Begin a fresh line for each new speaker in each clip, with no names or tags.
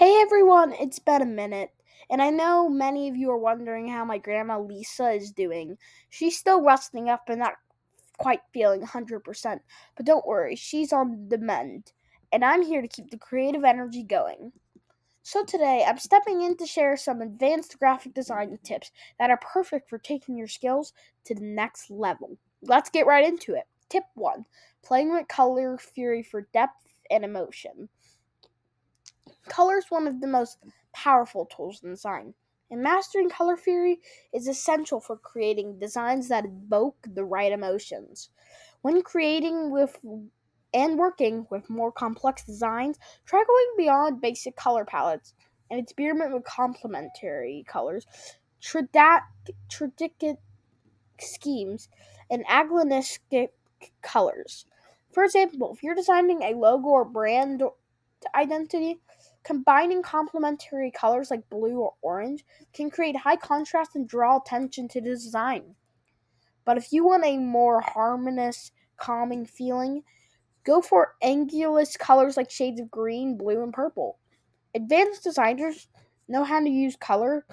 Hey everyone, it's been a minute, and I know many of you are wondering how my grandma Lisa is doing. She's still resting up and not quite feeling 100%, but don't worry, she's on the mend, and I'm here to keep the creative energy going. So today, I'm stepping in to share some advanced graphic design tips that are perfect for taking your skills to the next level. Let's get right into it. Tip 1: Playing with color theory for depth and emotion. Color is one of the most powerful tools in design, and mastering color theory is essential for creating designs that evoke the right emotions. When creating with and working with more complex designs, try going beyond basic color palettes and experiment with complementary colors, tradicate schemes, and agnostic colors. For example, if you're designing a logo or brand identity, combining complementary colors like blue or orange can create high contrast and draw attention to the design. But if you want a more harmonious, calming feeling, go for angular colors like shades of green, blue, and purple. Advanced designers know how to use color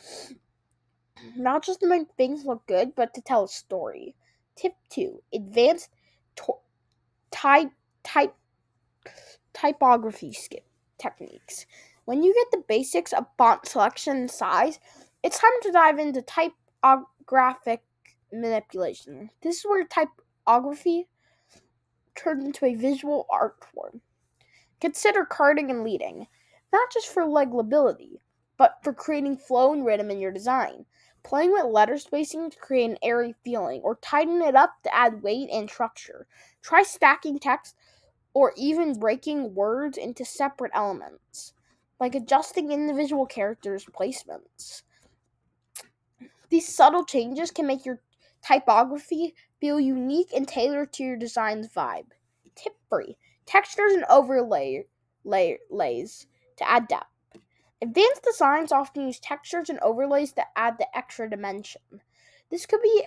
not just to make things look good, but to tell a story. Tip 2: Advanced to- type, type typography techniques. When you get the basics of font selection and size, it's time to dive into typographic manipulation. This is where typography turns into a visual art form. Consider carding and leading, not just for legibility, but for creating flow and rhythm in your design. Playing with letter spacing to create an airy feeling, or tighten it up to add weight and structure. Try stacking text or even breaking words into separate elements, like adjusting individual characters' placements. These subtle changes can make your typography feel unique and tailored to your design's vibe. Tip 3: Textures and overlays to add depth. Advanced designs often use textures and overlays to add the extra dimension. This could be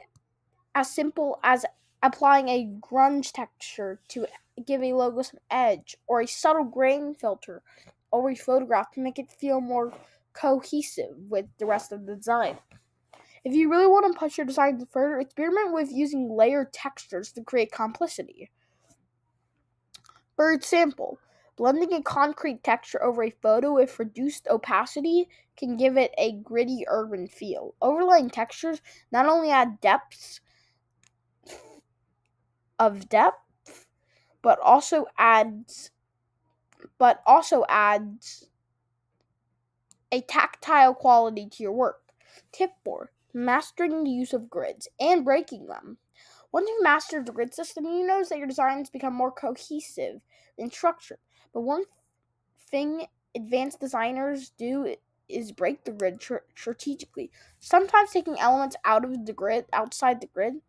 as simple as applying a grunge texture to give a logo some edge, or a subtle grain filter over a photograph to make it feel more cohesive with the rest of the design. If you really want to push your design further, experiment with using layered textures to create complicity. For example, blending a concrete texture over a photo with reduced opacity can give it a gritty urban feel. Overlaying textures not only add depth, but also adds a tactile quality to your work. Tip 4: Mastering the use of grids and breaking them. Once you've mastered the grid system, you notice that your designs become more cohesive and structured. But one thing advanced designers do is break the grid strategically. Sometimes taking elements outside the grid,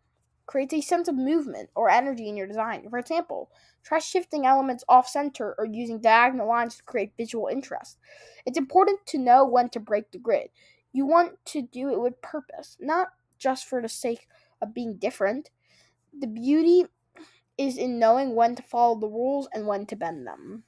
creates a sense of movement or energy in your design. For example, try shifting elements off center or using diagonal lines to create visual interest. It's important to know when to break the grid. You want to do it with purpose, not just for the sake of being different. The beauty is in knowing when to follow the rules and when to bend them.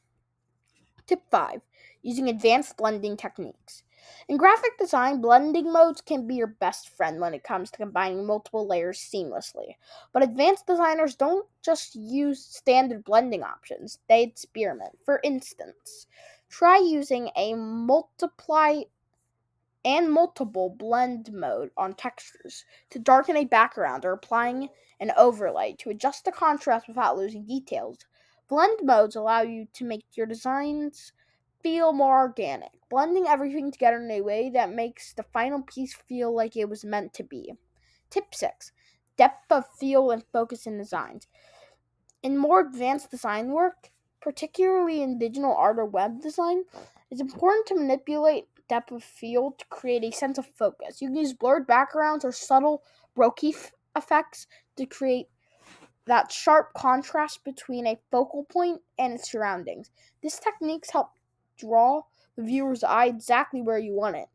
Tip 5: Using advanced blending techniques. In graphic design, blending modes can be your best friend when it comes to combining multiple layers seamlessly. But advanced designers don't just use standard blending options, they experiment. For instance, try using a multiply and multiple blend mode on textures to darken a background, or applying an overlay to adjust the contrast without losing details. Blend modes allow you to make your designs feel more organic, blending everything together in a way that makes the final piece feel like it was meant to be. Tip 6: Depth of field and focus in designs. In more advanced design work, particularly in digital art or web design, it's important to manipulate depth of field to create a sense of focus. You can use blurred backgrounds or subtle Bokeh effects to create that sharp contrast between a focal point and its surroundings. These techniques help draw the viewer's eye exactly where you want it,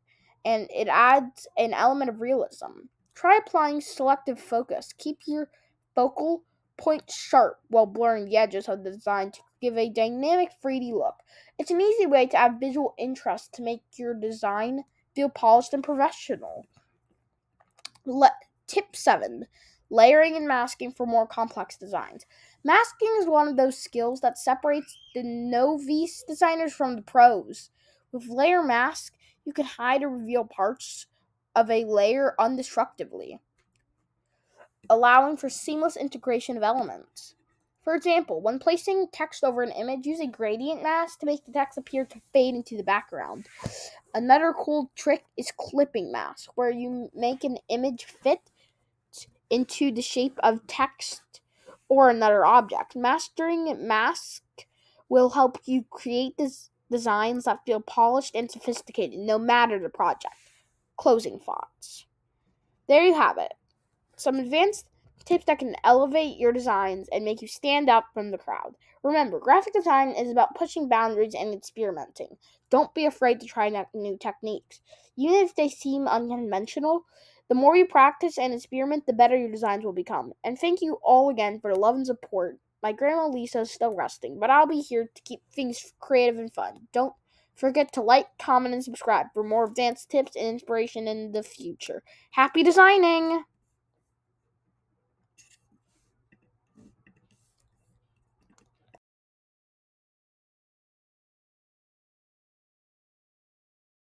and it adds an element of realism. Try applying selective focus. Keep your focal points sharp while blurring the edges of the design to give a dynamic 3D look. It's an easy way to add visual interest to make your design feel polished and professional. Tip 7. Layering and masking for more complex designs. Masking is one of those skills that separates the novice designers from the pros. With layer mask, you can hide or reveal parts of a layer undestructively, allowing for seamless integration of elements. For example, when placing text over an image, use a gradient mask to make the text appear to fade into the background. Another cool trick is clipping mask, where you make an image fit into the shape of text or another object. Mastering mask will help you create designs that feel polished and sophisticated, no matter the project. Closing thoughts. There you have it. Some advanced tips that can elevate your designs and make you stand out from the crowd. Remember, graphic design is about pushing boundaries and experimenting. Don't be afraid to try new techniques. Even if they seem unconventional, the more you practice and experiment, the better your designs will become. And thank you all again for the love and support. My grandma Lisa is still resting, but I'll be here to keep things creative and fun. Don't forget to like, comment, and subscribe for more advanced tips and inspiration in the future. Happy designing!